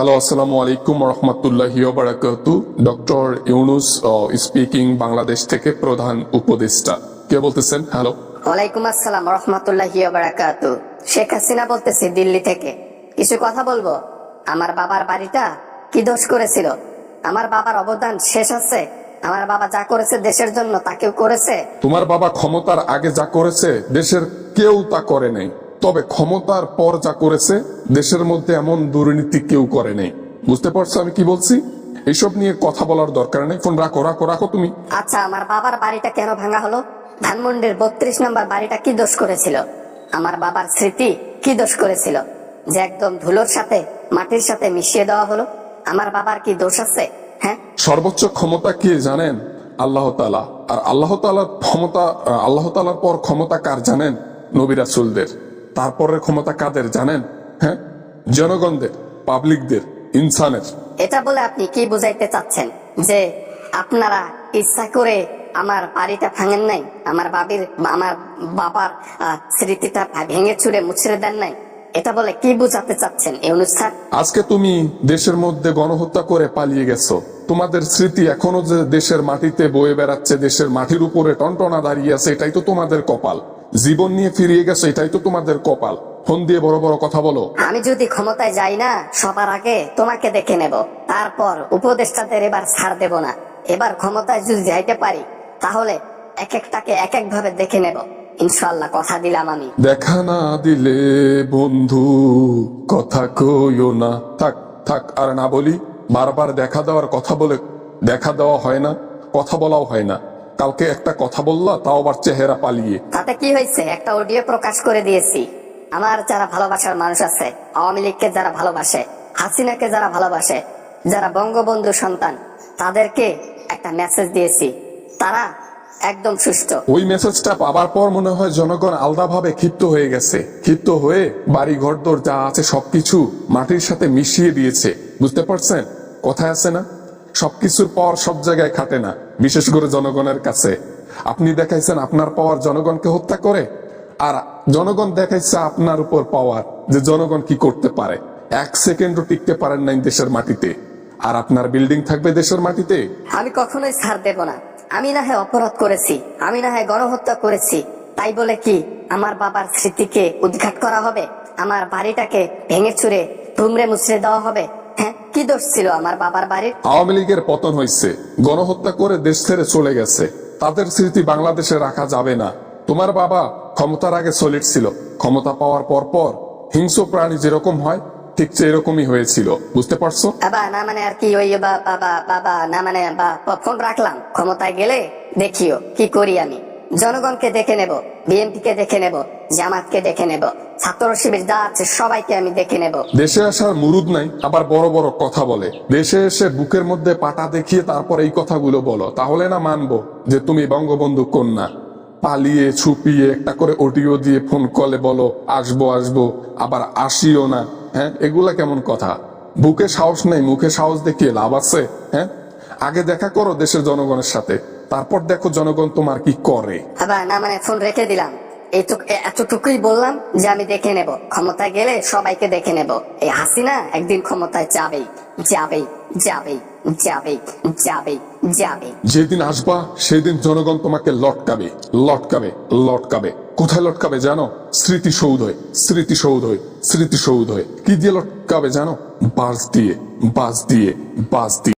Hello, আসসালামু আলাইকুম রহমতুল্লাহি ওয়া বারাকাতুহু। ডক্টর ইউনুস স্পিকিং, বাংলাদেশ থেকে প্রধান উপদেষ্টা। কে বলতেছেন? হ্যালো। ওয়ালাইকুম আসসালাম রহমতুল্লাহি ওয়া বারাকাতুহু। শেখ হাসিনা বলতেছি, দিল্লি থেকে। কিছু কথা বলবো। আমার বাবার বাড়িটা কি দোষ করেছিল? আমার বাবার অবদান শেষ আছে? আমার বাবা যা করেছে দেশের জন্য তা কেউ করেছে? তোমার বাবা ক্ষমতার আগে যা করেছে দেশের কেউ তা করে নাই, তবে ক্ষমতার পর যা করেছে দেশের মধ্যে এমন দুর্নীতি কেউ করে নাই। বুঝতে পারছো আমি কি বলছি? এইসব নিয়ে কথা বলার দরকার নেই। ফোন রাখো রাখো রাখো তুমি। আচ্ছা, আমার বাবার বাড়িটা কেন ভাঙা হলো? ধানমন্ডির 32 নম্বর বাড়িটা কি দোষ করেছিল? আমার বাবার স্মৃতি কি দোষ করেছিল যে একদম ধুলোর সাথে মাটির সাথে মিশিয়ে দেওয়া হলো? আমার বাবার কি দোষ আছে? হ্যাঁ, সর্বোচ্চ ক্ষমতা কে জানেন? আল্লাহ তাআলা। আর আল্লাহ তাআলার ক্ষমতা, আল্লাহ তাআলার পর ক্ষমতা কার জানেন? নবী রাসূলদের। তারপরের ক্ষমতা কাদের জানেন? হ্যাঁ, জনগণদের, পাবলিকদের, ইনসানের। এটা বলে আপনি কি বুঝাইতে চাচ্ছেন যে আপনারা ইচ্ছা করে আমার বাড়িটা ভাঙেন নাই? আমার বাবার স্মৃতিটা ভেঙে চুরে মুছড়ে দেন নাই? এটা বলে কি বুঝাতে চাচ্ছেন ইউনুস স্যার? আজকে তুমি দেশের মধ্যে গণহত্যা করে পালিয়ে গেছো। তোমাদের স্মৃতি এখনো যে দেশের মাটিতে বয়ে বেড়াচ্ছে, দেশের মাটির উপরে টনটনা দাঁড়িয়ে আছে, এটাই তো তোমাদের কপাল। জীবন নিয়ে ফিরিয়ে গেছো, এটাই তো তোমাদের কপাল। ফোন দিয়ে বড় বড় কথা বলো। আমি যদি ক্ষমতায় যাই না, সবার আগে তোমাকে দেখে নেব, তারপর উপদেষ্টাদের এবার ছাড় দেব না। এবার ক্ষমতায় যদি যাইতে পারি তাহলে এক একটাকে এক এক ভাবে দেখে নেব, ইনশাআল্লাহ, কথা দিলাম আমি। দেখা না দিলে বন্ধু কথা কইও না। থাক থাক, আর না বলি। বারবার দেখা দেওয়ার কথা বলে দেখা দেওয়া হয় না, কথা বলাও হয় না। কালকে একটা কথা বললা, তাও আবার চেহারা পালিয়ে। তাতে কি হয়েছে? একটা অডিও প্রকাশ করে দিয়েছি। আমার যারা ভালোবাসার মানুষ আছে, আওয়ামী লীগকে যারা ভালোবাসে, হাসিনাকে যারা ভালোবাসে, যারা বঙ্গবন্ধু সন্তান, তাদেরকে একটা মেসেজ দিয়েছি। তারা একদম সুস্থ। ওই মেসেজটা পাবার পর মনে হয় জনগণ আলাদাভাবে ক্ষিপ্ত হয়ে গেছে। ক্ষিপ্ত হয়ে বাড়ি ঘরদোর যা আছে সবকিছু মাটির সাথে মিশিয়ে দিয়েছে। বুঝতে পারছেন? কথায় আছে না, সবকিছুর পাওয়ার সব জায়গায় খাটে না, বিশেষ করে জনগণের কাছে। আপনি দেখাইছেন আপনার পাওয়ার জনগণকে হত্যা করে, আর জনগণ দেখাইছে আপনার উপর পাওয়ার, যে জনগণ কি করতে পারে। 1 সেকেন্ডও টিকতে পারেন নাই দেশের মাটিতে, আর আপনার বিল্ডিং থাকবে দেশের মাটিতে। আমি কখনোই ছাড় দেব না। আমি না হয় অপরাধ করেছি, আমি না হয় গণহত্যা করেছি, তাই বলে কি আমার বাবার স্মৃতিকে উৎখাত করা হবে? আমার বাড়িটাকে ভেঙে চুরে ধুমড়ে মুছড়ে দেওয়া হবে? হ্যাঁ, কি দোষ ছিল আমার বাবার বাড়ির? আওয়ামী লীগের পতন হয়েছে, গণহত্যা করে দেশ ছেড়ে চলে গেছে। তাদের স্মৃতি বাংলাদেশে রাখা যাবে না। তোমার বাবা ক্ষমতার আগে সলিড ছিল, ক্ষমতা পাওয়ার পর পর হিংস্র প্রাণী যেরকম হয় ঠিক সেরকমই হয়েছিল। বুঝতে পারছো? বাবা না মানে আর কি, ওই বাবা না মানে ফোন রাখলাম। ক্ষমতায় গেলে দেখিও কি করি আমি। জনগণকে দেখে নেব, বিএনপি কে দেখে নেব, জামাতকে দেখে নেব, ছাত্র শিবির যা আছে সবাইকে আমি দেখে নেব। দেশে আসার মুরুদ নাই, আবার বড় বড় কথা বলে। দেশে এসে বুকের মধ্যে পাটা দেখিয়ে তারপর এই কথাগুলো বলো, তাহলে না মানবো যে তুমি বঙ্গবন্ধু কন্যা। পালিয়ে ছুপিয়ে একটা করে অডিও দিয়ে ফোন কলে বলো আসবো আসবো, আবার আসিও না। হ্যাঁ, এগুলা কেমন কথা? বুকে সাহস নেই, মুখে সাহস দেখিয়ে লাভ আছে? হ্যাঁ, আগে দেখা করো দেশের জনগণের সাথে, তারপর দেখো জনগণ তোমার কি করে। বাবা না মানে ফোন রেখে দিলাম। এতটুকুই বললাম যে আমি দেখে নেব, ক্ষমতায় গেলে সবাইকে দেখে নেব। এই হাসিনা একদিন ক্ষমতায় যাবেই যাবেই যাবেই যাবেই যাবেই যাবেই। যেদিন আসবা সেদিন জনগণ তোমাকে লটকাবে লটকাবে লটকাবে। কোথায় লটকাবে জানো? স্মৃতিসৌধে, স্মৃতিসৌধে, স্মৃতিসৌধে। কি দিয়ে লটকাবে জানো? বাস দিয়ে, বাস দিয়ে, বাস দিয়ে।